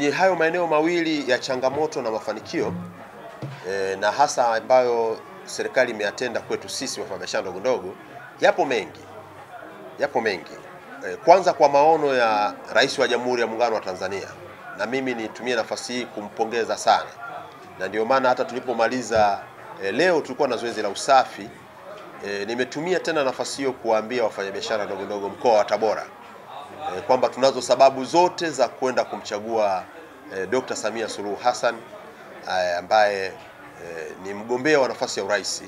Kwenye hayo maeneo mawili ya changamoto na mafanikio na hasa ambayo serikali imeyatenda kwetu sisi wafanyabiashara ndogo ndogo, yapo mengi. Kwanza kwa maono ya Rais wa Jamhuri ya Muungano wa Tanzania, na mimi nitumie nafasi hii kumpongeza sana, na ndio maana hata tulipomaliza leo tulikuwa na zoezi la usafi, nimetumia tena nafasi hiyo kuambia wafanyabiashara ndogo ndogo mkoa wa Tabora kwamba tunazo sababu zote za kwenda kumchagua Dr. Samia Suluhu Hassan ambaye ni mgombea wa nafasi ya urais,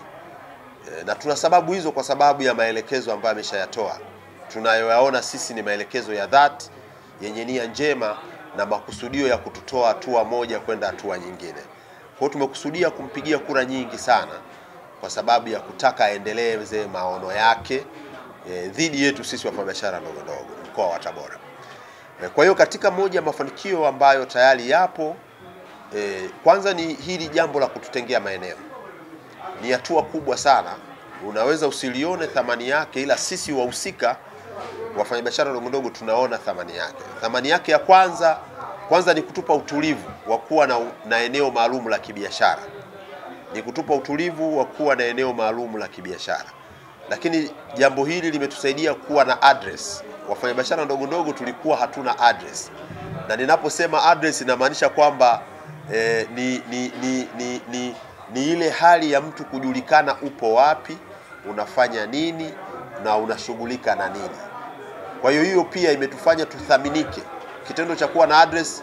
na tuna sababu hizo kwa sababu ya maelekezo ambayo ameshayatoa. Tunayoyaona sisi ni maelekezo ya dhati yenye nia njema na makusudio ya kututoa hatua moja kwenda hatua nyingine. Kwa hiyo tumekusudia kumpigia kura nyingi sana kwa sababu ya kutaka aendeleze maono yake dhidi yetu sisi wafanyabiashara ndogo ndogo mkoa wa Tabora. Kwa hiyo katika moja mafanikio ambayo tayari yapo, kwanza ni hili jambo la kututengea maeneo. Ni hatua kubwa sana, unaweza usilione thamani yake, ila sisi wahusika wafanyabiashara ndogo ndogo tunaona thamani yake. Thamani yake ya kwanza ni kutupa utulivu wa kuwa na eneo maalum la kibiashara. Lakini jambo hili limetusaidia kuwa na address. Wafanyabiashara ndogo ndogo tulikuwa hatuna address. Na ninaposema address inamaanisha kwamba ni ile hali ya mtu kujulikana upo wapi, unafanya nini na unashughulika na nini. Kwa hiyo pia imetufanya tuthaminike. Kitendo cha kuwa na address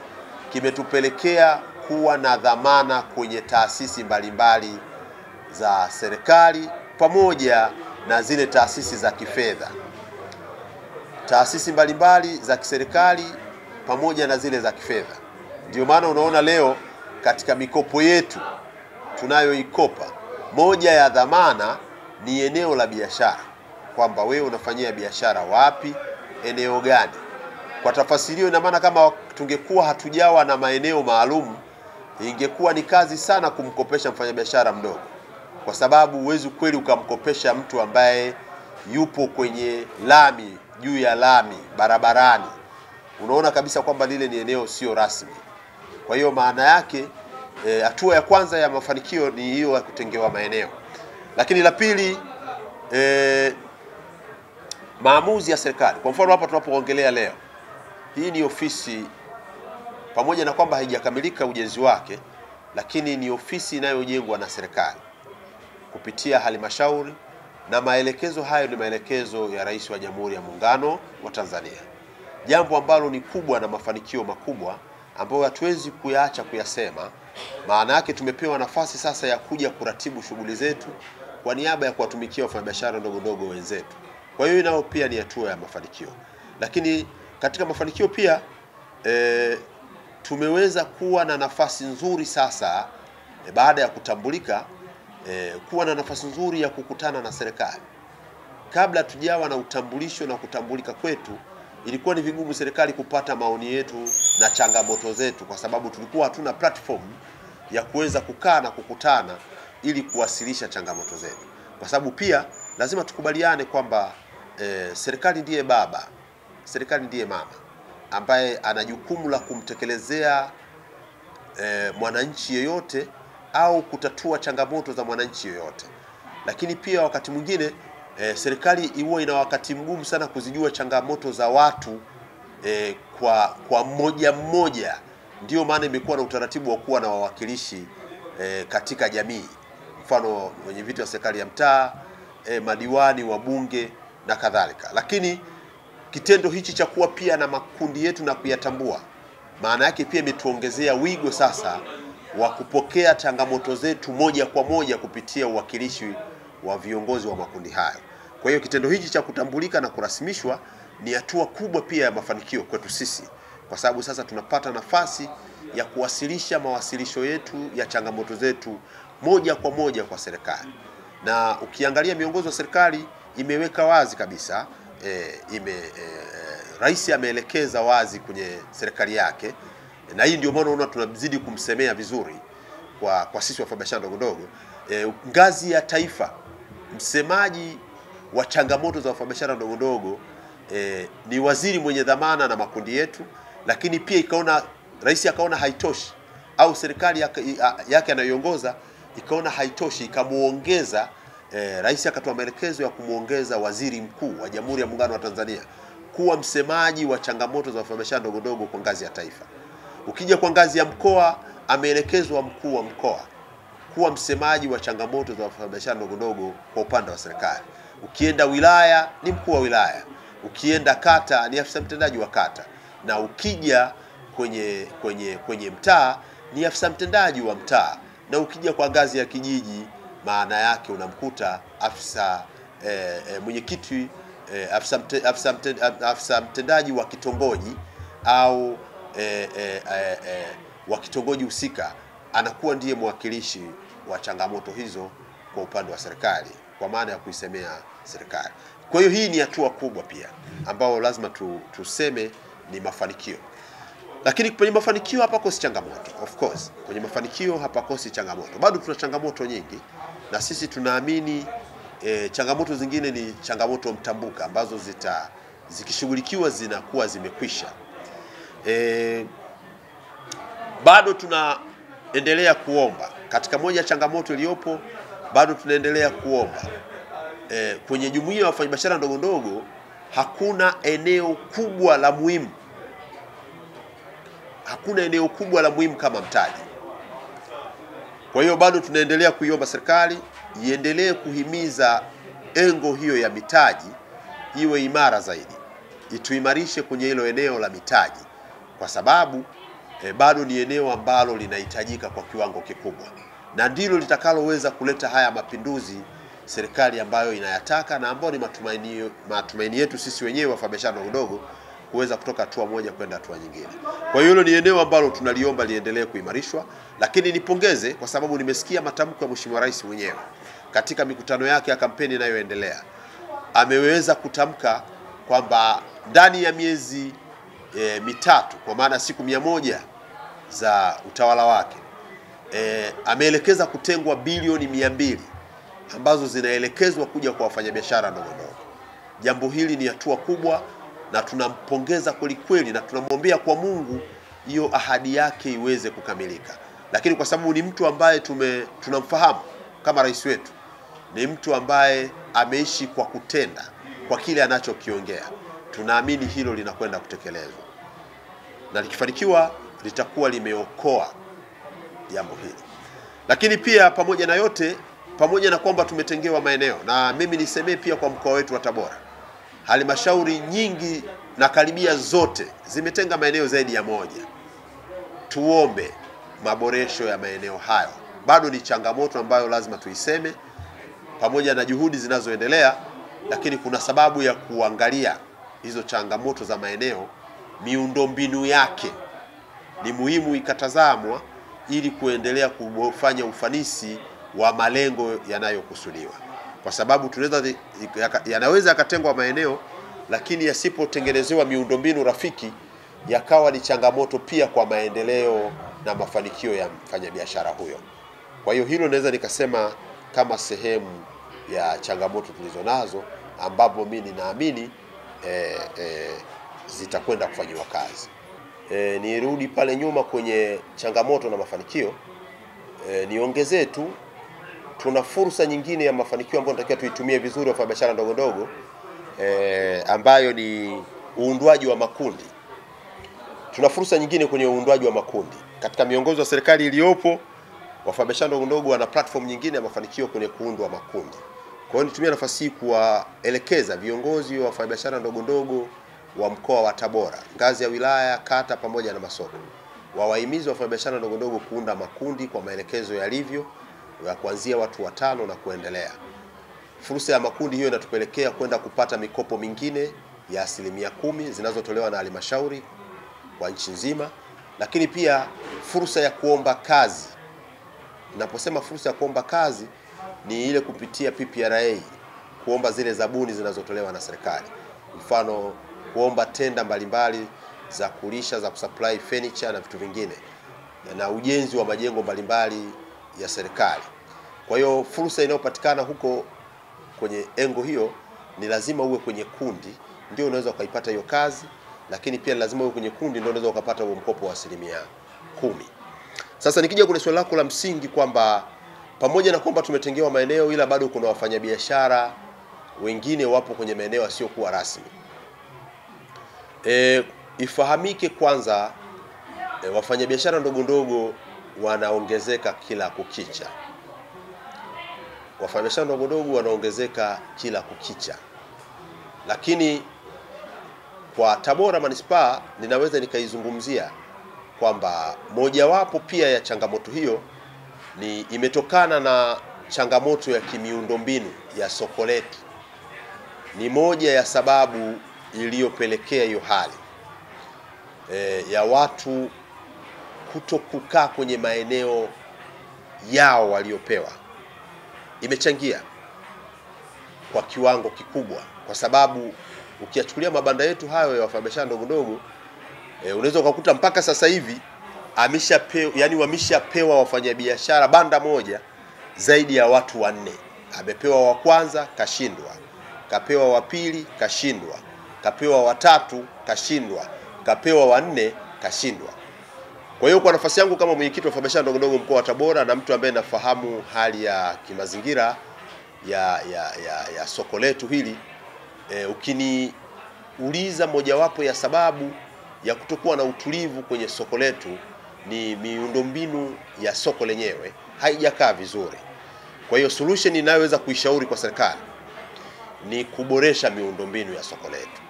kimetupelekea kuwa na dhamana kwenye taasisi mbalimbali za serikali pamoja na zile taasisi za kifedha. Taasisi mbalimbali za kiserikali pamoja na zile za kifedha. Ndio maana unaona leo katika mikopo yetu tunayoikopa, moja ya dhamana ni eneo la biashara, kwamba wewe unafanyia biashara wapi, eneo gani. Kwa tafasirio ina maana kama tungekuwa hatujawa na maeneo maalum, ingekuwa ni kazi sana kumkopesha mfanyabiashara mdogo, kwa sababu huwezi kweli ukamkopesha mtu ambaye yupo kwenye lami, juu ya lami, barabarani. Unaona kabisa kwamba lile ni eneo sio rasmi. Kwa hiyo maana yake hatua ya kwanza ya mafanikio ni hiyo ya kutengewa maeneo. Lakini la pili, maamuzi ya serikali. Kwa mfano hapa tunapoongelea leo, hii ni ofisi, pamoja na kwamba haijakamilika ujenzi wake, lakini ni ofisi inayojengwa na serikali kupitia halmashauri, na maelekezo hayo ni maelekezo ya Rais wa Jamhuri ya Muungano wa Tanzania. Jambo ambalo ni kubwa na mafanikio makubwa ambayo hatuwezi kuyaacha kuyasema. Maana yake tumepewa nafasi sasa ya kuja kuratibu shughuli zetu kwa niaba ya kuwatumikia wafanyabiashara ndogo ndogo wenzetu. Kwa hiyo nao pia ni hatua ya mafanikio. Lakini katika mafanikio pia tumeweza kuwa na nafasi nzuri sasa baada ya kutambulika, kuwa na nafasi nzuri ya kukutana na serikali. Kabla tujawa na utambulisho na kutambulika kwetu, ilikuwa ni vigumu serikali kupata maoni yetu na changamoto zetu, kwa sababu tulikuwa hatuna platform ya kuweza kukaa na kukutana ili kuwasilisha changamoto zetu. Kwa sababu pia lazima tukubaliane kwamba serikali ndiye baba, serikali ndiye mama ambaye ana jukumu la kumtekelezea mwananchi yeyote au kutatua changamoto za mwananchi yeyote. Lakini pia wakati mwingine serikali huwa ina wakati mgumu sana kuzijua changamoto za watu kwa mmoja. Ndio maana imekuwa na utaratibu wa kuwa na wawakilishi katika jamii. Mfano wenye viti wa serikali ya mtaa, madiwani, wabunge na kadhalika. Lakini kitendo hichi cha kuwa pia na makundi yetu na kuyatambua, maana yake pia imetuongezea wigo sasa wa kupokea changamoto zetu moja kwa moja kupitia uwakilishi wa viongozi wa makundi hayo. Kwa hiyo kitendo hichi cha kutambulika na kurasmishwa ni hatua kubwa pia ya mafanikio kwetu sisi, kwa sababu sasa tunapata nafasi ya kuwasilisha mawasilisho yetu ya changamoto zetu moja kwa moja kwa serikali. Na ukiangalia miongozo ya serikali imeweka wazi kabisa, Rais ameelekeza wazi kwenye serikali yake, na hii ndio maana unaona tunazidi kumsemea vizuri kwa sisi wafanyabiashara ndogo ndogo. Ngazi ya taifa, msemaji wa changamoto za wafanyabiashara ndogo ndogo ni waziri mwenye dhamana na makundi yetu, lakini pia ikaona rais akaona haitoshi, au serikali yake anayoongoza ikaona haitoshi, ikamuongeza rais akatoa maelekezo ya kumuongeza waziri mkuu wa Jamhuri ya Muungano wa Tanzania kuwa msemaji wa changamoto za wafanyabiashara ndogo ndogo kwa ngazi ya taifa. Ukija kwa ngazi ya mkoa, ameelekezwa mkuu wa mkoa kuwa msemaji wa changamoto za wafanyabiashara ndogo ndogo kwa upande wa serikali. Ukienda wilaya ni mkuu wa wilaya, ukienda kata ni afisa mtendaji wa kata, na ukija kwenye mtaa ni afisa mtendaji wa mtaa, na ukija kwa ngazi ya kijiji maana yake unamkuta afisa mwenyekiti, afisa mtendaji wa kitongoji au wa kitongoji husika, anakuwa ndiye mwakilishi wa changamoto hizo kwa upande wa serikali, kwa maana ya kuisemea serikali. Kwa hiyo hii ni hatua kubwa pia ambao lazima tuseme ni mafanikio. Lakini kwenye mafanikio hapakosi changamoto. Of course, kwenye mafanikio hapakosi changamoto. Bado tuna changamoto nyingi, na sisi tunaamini changamoto zingine ni changamoto mtambuka ambazo zikishughulikiwa zinakuwa zimekwisha. Bado tunaendelea kuomba. Katika moja ya changamoto iliyopo, bado tunaendelea kuomba. Kwenye jumuiya ya wafanyabiashara ndogo ndogo hakuna eneo kubwa la muhimu. Hakuna eneo kubwa la muhimu kama mtaji. Kwa hiyo bado tunaendelea kuiomba serikali iendelee kuhimiza engo hiyo ya mitaji iwe imara zaidi. Ituimarishe kwenye hilo eneo la mitaji, kwa sababu bado ni eneo ambalo linahitajika kwa kiwango kikubwa, na ndilo litakaloweza kuleta haya mapinduzi serikali ambayo inayataka, na ambayo ni matumaini yetu sisi wenyewe wafanyabiashara ndogo ndogo kuweza kutoka hatua moja kwenda hatua nyingine. Kwa hiyo hilo ni eneo ambalo tunaliomba liendelee kuimarishwa. Lakini nipongeze kwa sababu nimesikia matamko ya Mheshimiwa Rais mwenyewe katika mikutano yake ya kampeni inayoendelea. Ameweza kutamka kwamba ndani ya miezi mitatu, kwa maana siku 100 za utawala wake, ameelekeza kutengwa bilioni 200 ambazo zinaelekezwa kuja kwa wafanyabiashara ndogo ndogo. Jambo hili ni hatua kubwa, na tunampongeza kweli, na tunamwombea kwa Mungu hiyo ahadi yake iweze kukamilika. Lakini kwa sababu ni mtu ambaye tunamfahamu kama rais wetu, ni mtu ambaye ameishi kwa kutenda kwa kile anachokiongea, tunaamini hilo linakwenda kutekelezwa, na likifanikiwa litakuwa limeokoa jambo hili. Lakini pia pamoja na yote, pamoja na kwamba tumetengewa maeneo, na mimi nisemee pia kwa mkoa wetu wa Tabora, halmashauri nyingi na karibia zote zimetenga maeneo zaidi ya 1. Tuombe maboresho ya maeneo hayo. Bado ni changamoto ambayo lazima tuiseme, pamoja na juhudi zinazoendelea, lakini kuna sababu ya kuangalia hizo changamoto za maeneo. Miundombinu yake ni muhimu ikatazamwa ili kuendelea kufanya ufanisi wa malengo yanayokusudiwa, kwa sababu yanaweza yakatengwa maeneo, lakini yasipotengenezewa miundombinu rafiki yakawa ni changamoto pia kwa maendeleo na mafanikio ya mfanyabiashara huyo. Kwa hiyo hilo naweza nikasema kama sehemu ya changamoto tulizonazo, ambapo mimi ninaamini zitakwenda kufanywa kazi. Nirudi pale nyuma kwenye changamoto na mafanikio, niongezee tu, tuna fursa nyingine ya mafanikio ambayo tunatakiwa tuitumie vizuri wafanyabiashara ndogo ndogo, ambayo ni uundwaji wa makundi. Tuna fursa nyingine kwenye uundwaji wa makundi. Katika miongozo ya serikali iliyopo, wafanyabiashara ndogo ndogo wana platform nyingine ya mafanikio kwenye kuundwa makundi. Kwa hiyo nitumia nafasi hii kuwaelekeza viongozi wa wafanyabiashara ndogo ndogo wa mkoa wa Tabora, ngazi ya wilaya, kata pamoja na masoko, wawahimize wafanyabiashara ndogo ndogo kuunda makundi kwa maelekezo yalivyo, ya kuanzia watu 5 na kuendelea. Fursa ya makundi hiyo inatupelekea kwenda kupata mikopo mingine ya 10% zinazotolewa na halmashauri kwa nchi nzima, lakini pia fursa ya kuomba kazi. Ninaposema fursa ya kuomba kazi, ni ile kupitia PPRA, kuomba zile zabuni zinazotolewa na serikali. Mfano, kuomba tenda mbalimbali za kulisha, za kusupply furniture na vitu vingine, na ujenzi wa majengo mbalimbali ya serikali. Kwa hiyo fursa inayopatikana huko kwenye engo hiyo, ni lazima uwe kwenye kundi ndio unaweza ukaipata hiyo kazi, lakini pia lazima uwe kwenye kundi ndio unaweza ukapata huo mkopo wa 10%. Sasa nikija kwenye swali lako la msingi kwamba pamoja na kwamba tumetengewa maeneo, ila bado kuna wafanyabiashara wengine wapo kwenye maeneo yasiyokuwa rasmi. Ifahamike kwanza, wafanyabiashara ndogo ndogo wanaongezeka kila kukicha. Wafanyabiashara ndogo ndogo wanaongezeka kila kukicha. Lakini kwa Tabora Manispaa ninaweza nikaizungumzia kwamba mojawapo pia ya changamoto hiyo ni imetokana na changamoto ya kimiundombinu ya soko letu. Ni moja ya sababu iliyopelekea hiyo hali ya watu kutokukaa kwenye maeneo yao waliopewa. Imechangia kwa kiwango kikubwa, kwa sababu ukiachukulia mabanda yetu hayo ya wafanyabiashara ndogo ndogo, unaweza ukakuta mpaka sasa hivi wameshapewa wafanyabiashara banda moja zaidi ya watu 4. Amepewa wa kwanza kashindwa, kapewa wa pili kashindwa, kapewa wa tatu kashindwa, kapewa wa 4 kashindwa. Kwa hiyo kwa nafasi yangu kama mwenyekiti wa wafanyabiashara ndogo ndogo mkoa wa Tabora na mtu ambaye nafahamu hali ya kimazingira ya soko letu hili, ukiniuliza mojawapo ya sababu ya kutokuwa na utulivu kwenye soko letu ni miundombinu ya soko lenyewe haijakaa vizuri. Kwa hiyo solution inayoweza kuishauri kwa serikali ni kuboresha miundombinu ya soko letu,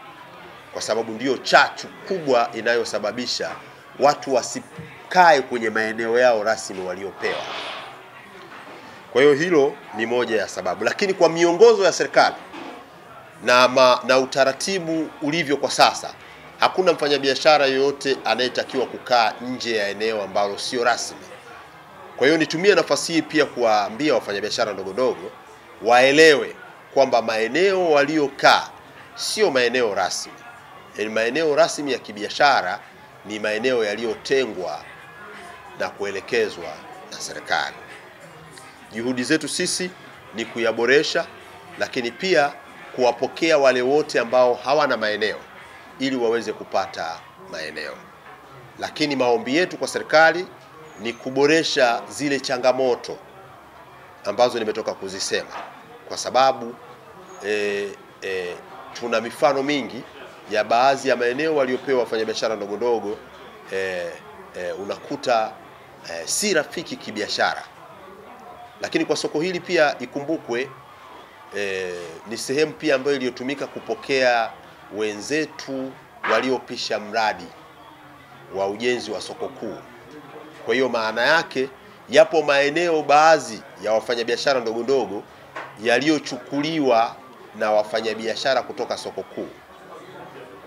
kwa sababu ndiyo chachu kubwa inayosababisha watu wasikae kwenye maeneo yao rasmi waliopewa. Kwa hiyo hilo ni moja ya sababu, lakini kwa miongozo ya serikali na utaratibu ulivyo kwa sasa, hakuna mfanyabiashara yoyote anayetakiwa kukaa nje ya eneo ambalo sio rasmi. Kwa hiyo nitumie nafasi hii pia kuwaambia wafanyabiashara ndogo ndogo waelewe kwamba maeneo waliokaa sio maeneo rasmi. Maeneo rasmi ya kibiashara ni maeneo yaliyotengwa na kuelekezwa na serikali. Juhudi zetu sisi ni kuyaboresha, lakini pia kuwapokea wale wote ambao hawana maeneo ili waweze kupata maeneo. Lakini maombi yetu kwa serikali ni kuboresha zile changamoto ambazo nimetoka kuzisema, kwa sababu tuna mifano mingi ya baadhi ya maeneo waliopewa wafanyabiashara ndogo ndogo, unakuta si rafiki kibiashara. Lakini kwa soko hili pia ikumbukwe, ni sehemu pia ambayo iliyotumika kupokea wenzetu waliopisha mradi wa ujenzi wa soko kuu. Kwa hiyo maana yake yapo maeneo baadhi ya wafanyabiashara ndogo ndogo yaliyochukuliwa na wafanyabiashara kutoka soko kuu,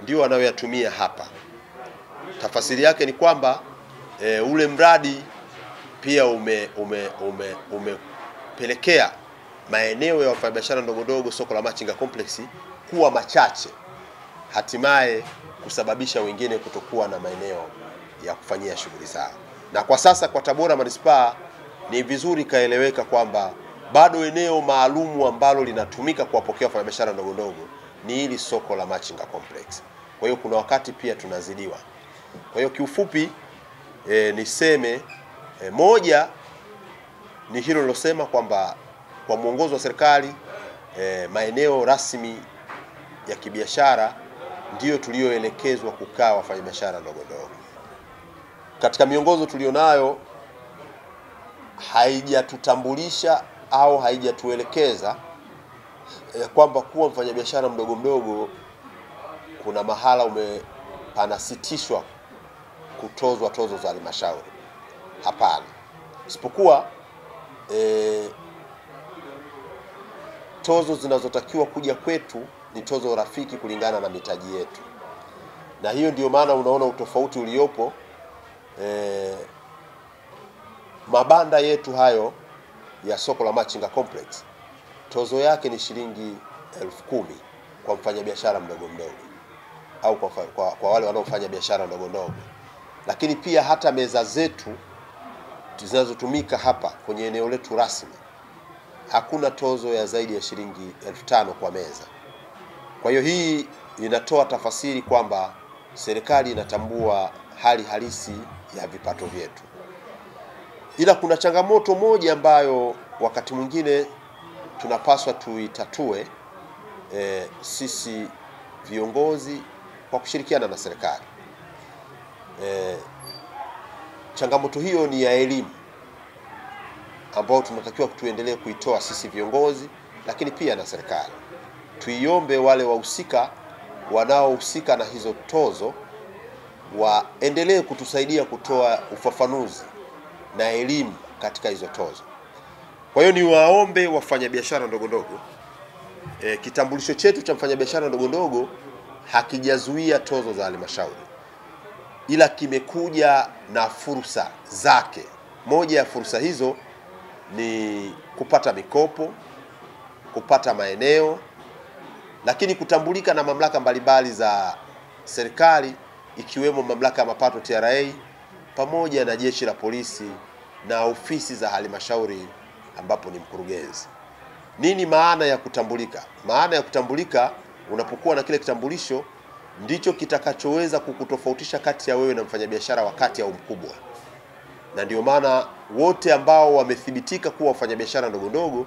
ndio wanaoyatumia hapa. Tafasiri yake ni kwamba ule mradi pia umepelekea maeneo ya wafanyabiashara ndogo ndogo soko la Machinga Complex kuwa machache, hatimaye kusababisha wengine kutokuwa na maeneo ya kufanyia shughuli zao. Na kwa sasa kwa Tabora Manispaa ni vizuri kaeleweka kwamba bado eneo maalumu ambalo linatumika kuwapokea wafanyabiashara ndogo ndogo ni hili soko la Machinga Complex. Kwa hiyo kuna wakati pia tunazidiwa. Kwa hiyo kiufupi niseme moja ni hilo nilosema kwamba kwa mwongozo wa serikali maeneo rasmi ya kibiashara ndiyo tulioelekezwa kukaa wafanyabiashara ndogo ndogo. Katika miongozo tulionayo haijatutambulisha au haijatuelekeza kwamba kuwa mfanyabiashara mdogo mdogo kuna mahala panasitishwa kutozwa tozo za halmashauri. Hapana. Isipokuwa tozo zinazotakiwa kuja kwetu ni tozo rafiki kulingana na mitaji yetu. Na hiyo ndio maana unaona utofauti uliopo. Mabanda yetu hayo ya soko la Machinga Complex tozo yake ni shilingi 10,000 kwa mfanyabiashara mdogo mdogo au kwa wale wanaofanya biashara ndogo ndogo. Lakini pia hata meza zetu zinazotumika hapa kwenye eneo letu rasmi hakuna tozo ya zaidi ya shilingi 5,000 kwa meza. Kwa hiyo hii inatoa tafasiri kwamba serikali inatambua hali halisi ya vipato vyetu. Ila kuna changamoto moja ambayo wakati mwingine tunapaswa tuitatue sisi viongozi kwa kushirikiana na serikali. Changamoto hiyo ni ya elimu ambao tunatakiwa tuendelee kuitoa sisi viongozi, lakini pia na serikali. Tuiombe wale wahusika wanaohusika na hizo tozo waendelee kutusaidia kutoa ufafanuzi na elimu katika hizo tozo. Kwa hiyo ni waombe wafanyabiashara ndogo ndogo, kitambulisho chetu cha mfanyabiashara ndogo ndogo hakijazuia tozo za halmashauri, ila kimekuja na fursa zake. Moja ya fursa hizo ni kupata mikopo, kupata maeneo, lakini kutambulika na mamlaka mbalimbali za serikali ikiwemo mamlaka ya mapato TRA pamoja na jeshi la polisi na ofisi za halmashauri ambapo ni mkurugenzi. Nini maana ya kutambulika? Maana ya kutambulika, unapokuwa na kile kitambulisho ndicho kitakachoweza kukutofautisha kati ya wewe na mfanyabiashara wa kati au mkubwa. Na ndio maana wote ambao wamethibitika kuwa wafanyabiashara ndogo ndogo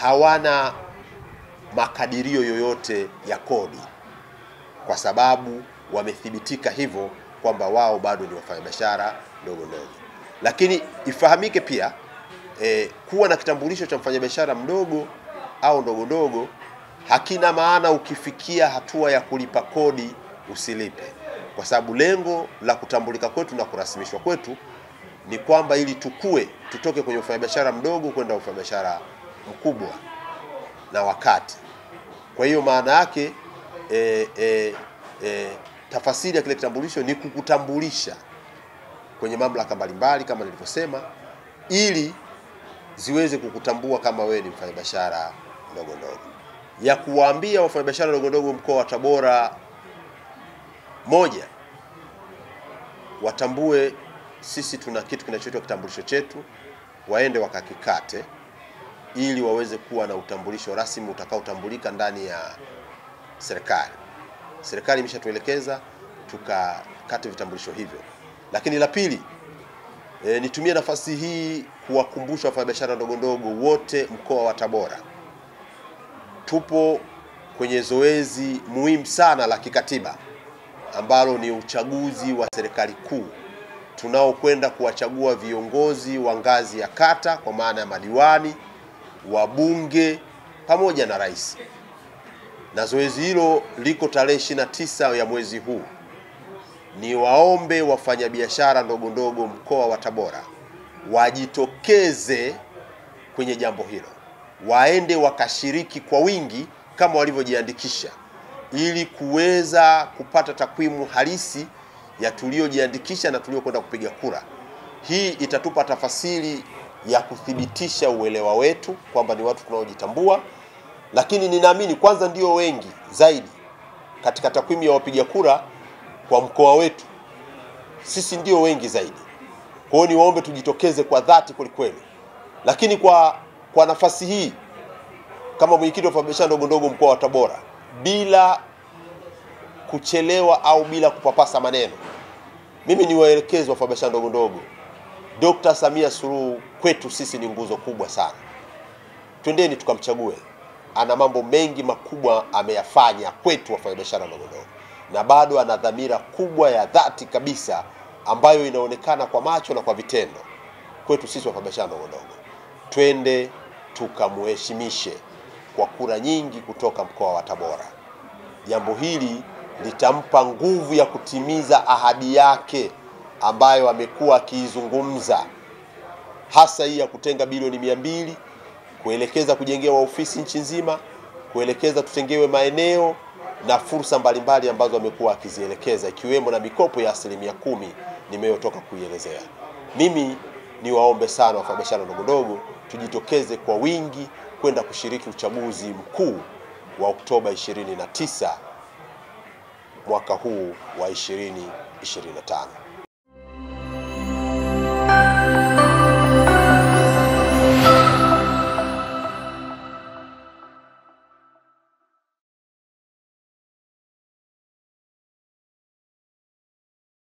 hawana makadirio yoyote ya kodi, kwa sababu wamethibitika hivyo kwamba wao bado ni wafanyabiashara ndogo ndogo. Lakini ifahamike pia kuwa na kitambulisho cha mfanyabiashara mdogo au ndogo ndogo hakina maana ukifikia hatua ya kulipa kodi usilipe, kwa sababu lengo la kutambulika kwetu na kurasimishwa kwetu ni kwamba ili tukue, tutoke kwenye ufanyabiashara mdogo kwenda ufanyabiashara mkubwa na wakati. Kwa hiyo maana yake tafasiri ya kile kitambulisho ni kukutambulisha kwenye mamlaka mbalimbali kama nilivyosema, ili ziweze kukutambua kama wewe ni mfanyabiashara ndogo ndogo. Ya kuwaambia wafanyabiashara ndogo ndogo mkoa wa Tabora, moja, watambue sisi tuna kitu kinachoitwa kitambulisho chetu, waende wakakikate ili waweze kuwa na utambulisho rasmi utakaotambulika ndani ya serikali. Serikali imeshatuelekeza tukakate vitambulisho hivyo. Lakini la pili, nitumie nafasi hii kuwakumbusha wafanyabiashara ndogo ndogo wote mkoa wa Tabora, tupo kwenye zoezi muhimu sana la kikatiba ambalo ni uchaguzi wa serikali kuu. Tunao kwenda kuwachagua viongozi wa ngazi ya kata kwa maana ya madiwani, wabunge pamoja na rais. Na zoezi hilo liko tarehe 29 ya mwezi huu. Ni waombe wafanyabiashara ndogo ndogo mkoa wa Tabora wajitokeze kwenye jambo hilo, waende wakashiriki kwa wingi kama walivyojiandikisha, ili kuweza kupata takwimu halisi ya tuliojiandikisha na tuliokwenda kupiga kura. Hii itatupa tafasiri ya kuthibitisha uelewa wetu kwamba ni watu tunaojitambua, lakini ninaamini kwanza ndio wengi zaidi katika takwimu ya wapiga kura kwa mkoa wetu. Sisi ndio wengi zaidi. Kwa hiyo niwaombe tujitokeze kwa dhati kweli. Lakini kwa nafasi hii kama mwenyekiti wa wafanyabiashara ndogo ndogo mkoa wa Tabora, bila kuchelewa au bila kupapasa maneno, mimi niwaelekeze wafanyabiashara ndogo ndogo, Dr. Samia Suluhu kwetu sisi ni nguzo kubwa sana. Twendeni tukamchague. Ana mambo mengi makubwa ameyafanya kwetu wafanyabiashara ndogo ndogo, na bado ana dhamira kubwa ya dhati kabisa ambayo inaonekana kwa macho na kwa vitendo kwetu sisi wafanyabiashara ndogo ndogo. Twende tukamheshimishe kwa kura nyingi kutoka mkoa wa Tabora. Jambo hili litampa nguvu ya kutimiza ahadi yake ambayo amekuwa akiizungumza, hasa hii ya kutenga bilioni 200 kuelekeza kujengewa ofisi nchi nzima, kuelekeza tutengewe maeneo na fursa mbalimbali ambazo amekuwa akizielekeza, ikiwemo na mikopo ya 10% nimeyotoka kuielezea. Mimi niwaombe sana wafanyabiashara ndogo ndogo tujitokeze kwa wingi kwenda kushiriki uchaguzi mkuu wa Oktoba 29 mwaka huu wa 2025.